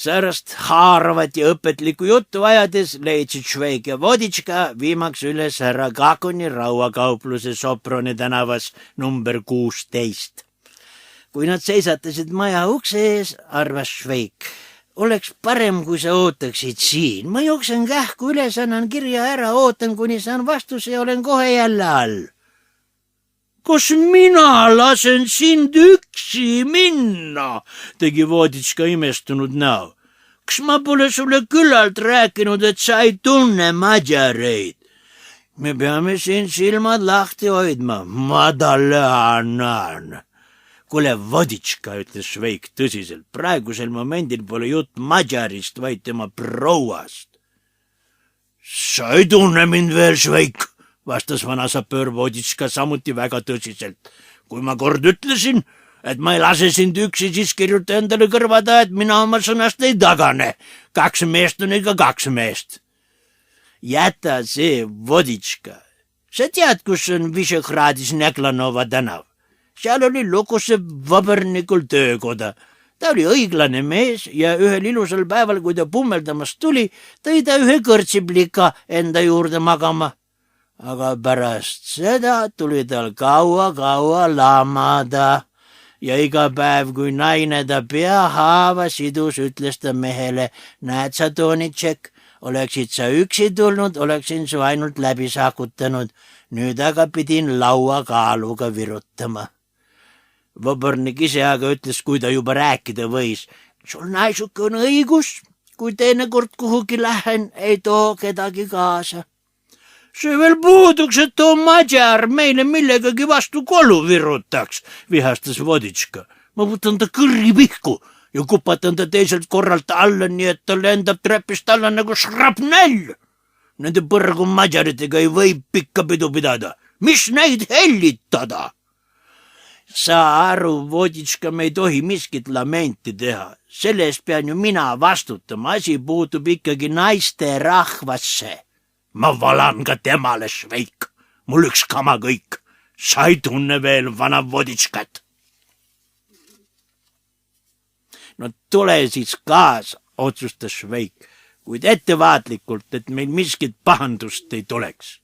Särast haaravat ja õpetlikku juttu ajades leidsid Šveik ja Voditška viimaks üles härra Kakoni rauakaupluse Soproni tänavas number 16. Kui nad seisatasid maja ukse ees, arvas Šveik. Oleks parem, kui sa ootaksid siin. Ma jooksen kähku üles, annan kirja ära, ootan, kuni saan vastuse ja olen kohe jälle all. Kas mina lasen sind üksi minna, tegi Voditška imestunud näo. Kas ma pole sulle küllalt rääkinud, et sa ei tunne madjareid? Me peame siin silmad lahti hoidma, ma talle annan. Kuule, Voditška, ütles Šveik tõsiselt, praegusel momendil pole jutt madjarist, vaid tema prouast. Sa ei tunne mind veel, Šveik, vastas vanasapöör Voditška samuti väga tõsiselt. Kui ma kord ütlesin, et ma ei lase sind üksi, siis kirjuta endale kõrvada, et mina oma sõnast ei tagane. 2 meest on ikka 2 meest. Jäta see, Voditška. Sa tead, kus on Višehradis Neklanova tänav? Seal oli Lukusev vabernikul töökoda. Ta oli õiglane mees ja ühel ilusal päeval, kui ta pummeldamas tuli, tõi ta ühe kõrtsiplika enda juurde magama. Aga pärast seda tuli tal kaua lamada ja iga päev, kui naine ta peahaava sidus, ütles ta mehele, näed sa, Tonitšek, oleksid sa üksi tulnud, oleksin su ainult läbi sakutanud, nüüd aga pidin laua kaaluga virutama. Vabornik ise aga ütles, kui ta juba rääkida võis, sul naisuke on õigus, kui teinekord kuhugi lähen, ei too kedagi kaasa. See veel puuduks, et too madjar meile millegagi vastu kolu virutaks, vihastas Voditška. Ma võtan ta kõrri pihku ja kupatan ta teiselt korralt alla, nii et ta lendab trepist alla nagu šrapnell. Nende põrgu madjaritega ei või pikka pidu pidada. Mis neid hellitada? Sa aru, Voditška, me ei tohi miskit lamenti teha. Sellest pean ju mina vastutama. Asi puutub ikkagi naiste rahvasse. Ma valan ka temale, Šveik. Mul üks kama kõik. Sa ei tunne veel vana Voditškat. No tule siis kaasa, otsustas Šveik, kuid ettevaatlikult, et meil miskit pahandust ei tuleks.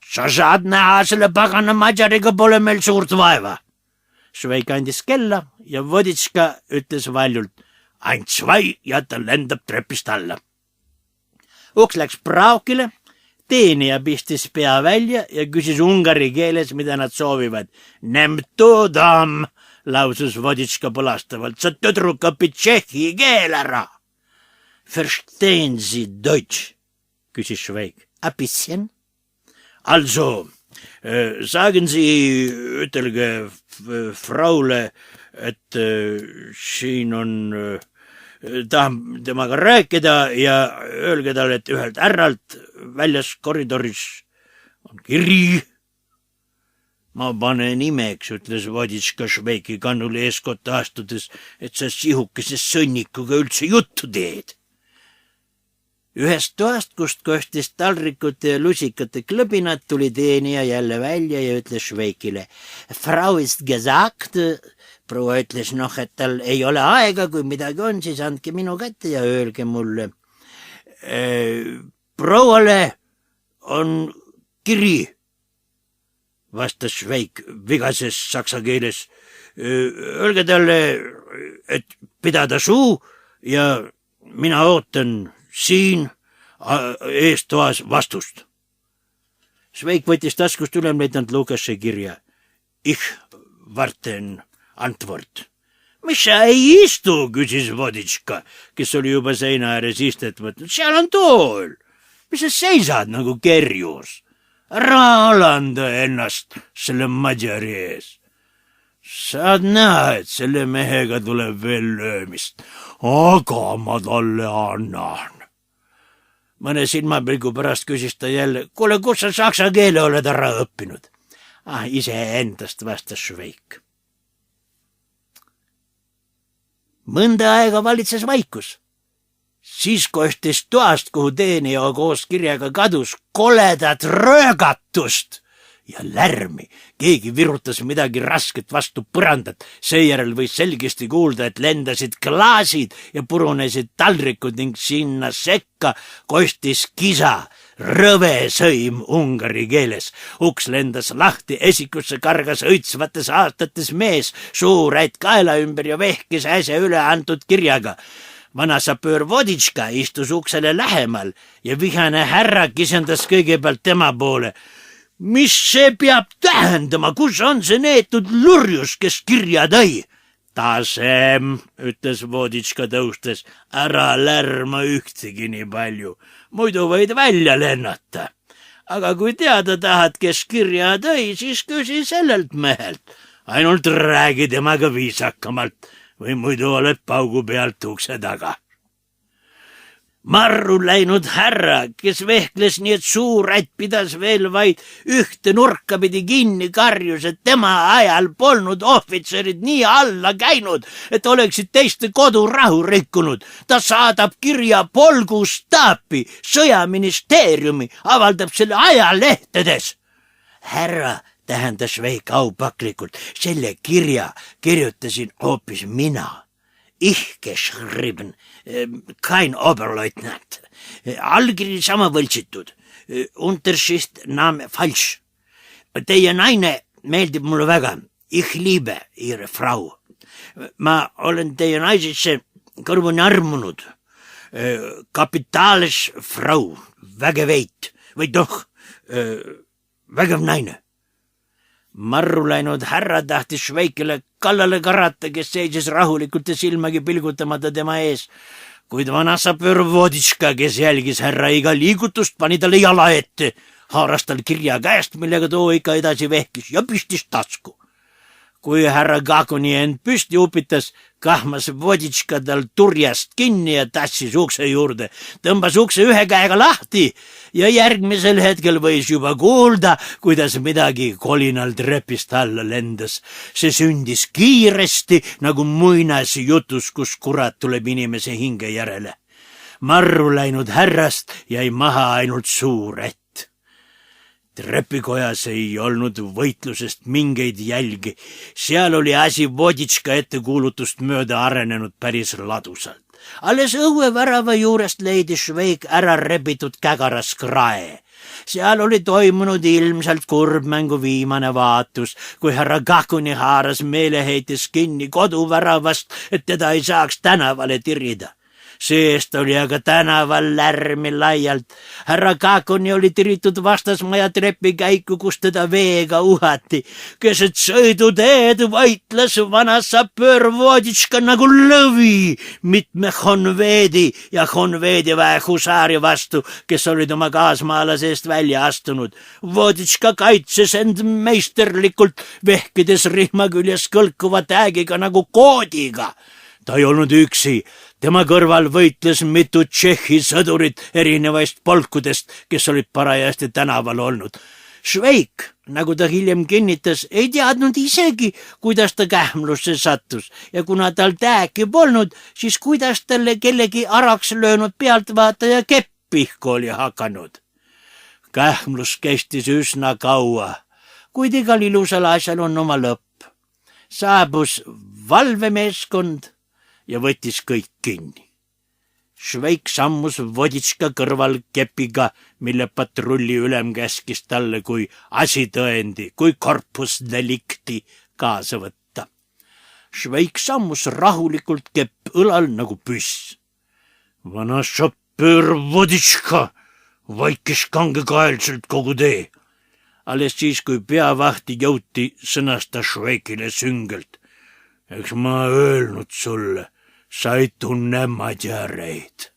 Sa saad näha, selle pagana madjariga pole meil suurt vaeva. Šveik andis kella ja Voditška ütles valjult, ainult 2 ja ta lendab trepist alla. Uks läks praokile, teenija pistis pea välja ja küsis ungari keeles, mida nad soovivad. Nemtudam, lausus Voditška põlastavalt, sa tüdruk õpid tšehhi keel ära. Verstehen Sie Deutsch, küsis Šveik. A bisschen? Also, sagen Sie, ütelge Fraule, et siin on... tahan temaga rääkida ja öelge talle, et ühelt härralt väljas koridoris on kiri. Ma panen imeks, ütles Voditška Šveiki kannule eeskotta astudes, et sa sihukese sõnnikuga üldse juttu teed. Ühest toast, kust kostis talrikute ja lusikate klõbinad, tuli teenija jälle välja ja ütles Šveikile. Frau ist gesagt... Proua ütles, et tal ei ole aega, kui midagi on, siis andke minu kätte ja öelge mulle. Prouale on kiri, vastas Šveik vigases saksa keeles. Öelge talle, et pidada suu ja mina ootan siin eestoas vastust. Šveik võttis taskust ülemleitnant Lukasse kirja. Ich warten antwort. Mis sa ei istu, küsis Voditška, kes oli juba seina ääres istet võtnud. Seal on tool. Mis sa seisad nagu kerjus? Ära alanda ennast selle madjari ees. Saad näha, et selle mehega tuleb veel löömist. Aga ma talle annan. Mõne silmapilgu pärast küsis ta jälle, kuule, kus sa saksa keele oled ära õppinud? Ise endast, vastas Šveik. Mõnda aega valitses vaikus. Siis kostis toast, kuhu teenija koos kirjaga kadus, koledat röögatust ja lärmi. Keegi virutas midagi rasket vastu põrandat, seejärel võis selgesti kuulda, et lendasid klaasid ja purunesid taldrikud ning sinna sekka kostis kisa, rõve sõim ungari keeles. Uks lendas lahti, esikusse kargas õitsvates aastates mees, suur ätt kaela ümber ja vehkis äsja üle antud kirjaga. Vanasapöör Voditška istus uksele lähemal ja vihane härra kisendas kõigepealt tema poole. Mis see peab tähendama, kus on see neetud lurjus, kes kirja tõi? Tasem, ütles Voditška tõustes, ära lärma ühtegi nii palju, muidu võid välja lennata. Aga kui teada tahad, kes kirja tõi, siis küsi sellelt mehelt. Ainult räägi temaga viisakamalt või muidu oled paugu pealt ukse taga. Marru läinud härra, kes vehkles nii, et suur ätt pidas veel vaid ühte nurka pidi kinni, karjus, et tema ajal polnud ohvitserid nii alla käinud, et oleksid teiste kodurahu rikkunud. Ta saadab kirja polgustaapi, sõjaministeeriumi, avaldab selle ajalehtedes. Härra, tähendas Šveik aupaklikult, selle kirja kirjutasin hoopis mina. Ich geschrieben, kein Oberleutnant. Allkiri sama võltsitud. Unterschrift Name falsch. Teie naine meeldib mulle väga. Ich liebe ihre Frau. Ma olen teie naisesse kõrvuni armunud. Kapitaalisch Frau, vägeveit või doch, vägev naine. Marru läinud härra tahtis Šveikile kallale karata, kes seisis rahulikult ja silmagi pilgutamata tema ees, kuid vanasapöör Voditška, kes jälgis härra iga liigutust, pani talle jala ette, haaras tal kirja käest, millega too ikka edasi vehkis ja püstis tasku. Kui härra Gakuni end püsti upitas, kahmas Voditška tal turjast kinni ja tassis ukse juurde, tõmbas ukse ühe käega lahti ja järgmisel hetkel võis juba kuulda, kuidas midagi kolinal trepist alla lendas. See sündis kiiresti nagu muinasjutus, kus kurat tuleb inimese hinge järele. Marru läinud härrast jäi maha ainult suur ätt. Trepikojas ei olnud võitlusest mingeid jälgi. Seal oli asi Voditška ettekuulutust mööda arenenud päris ladusalt. Alles õuevärava juurest leidis Šveik ära rebitud kägaras krae. Seal oli toimunud ilmselt kurbmängu viimane vaatus, kui härra Gakuni haaras meeleheitis kinni koduväravast, et teda ei saaks tänavale tirida. Seest oli aga tänaval lärmi laialt. Härra Gakuni oli tiritud vastasmaja trepikäiku, kus teda veega uhati. Keset sõiduteed võitles vanasapöör Voditška nagu lõvi mitme honveedi ja honveediväe husaari vastu, kes olid oma kaasmaalase eest välja astunud. Voditška kaitses end meisterlikult, vehkides rihma küljes kõlkuva täägiga nagu koodiga. Ta ei olnud üksi. Tema kõrval võitles mitu Tšehhi sõdurit erinevaist polkudest, kes olid parajasti tänaval olnud. Šveik, nagu ta hiljem kinnitas, ei teadnud isegi, kuidas ta kähmlusse sattus ja kuna tal tääki polnud, siis kuidas talle kellegi araks löönud pealtvaataja kepp pihku oli hakanud. Kähmlus kestis üsna kaua, kuid igal ilusal asjal on oma lõpp. Saabus valvemeeskond ja võttis kõik kinni. Šveik sammus Voditška kõrval kepiga, mille patrulli ülem käskis talle kui asitõendi, kui corpus delicti kaasa võtta. Šveik sammus rahulikult kepp õlal nagu püss. Vanasapöör Voditška vaikis kangekaelselt kogu tee. Alles siis, kui peavahti jõuti, sõnasta Šveikile süngelt. Eks ma öelnud sulle, sa ei tunne madjareid.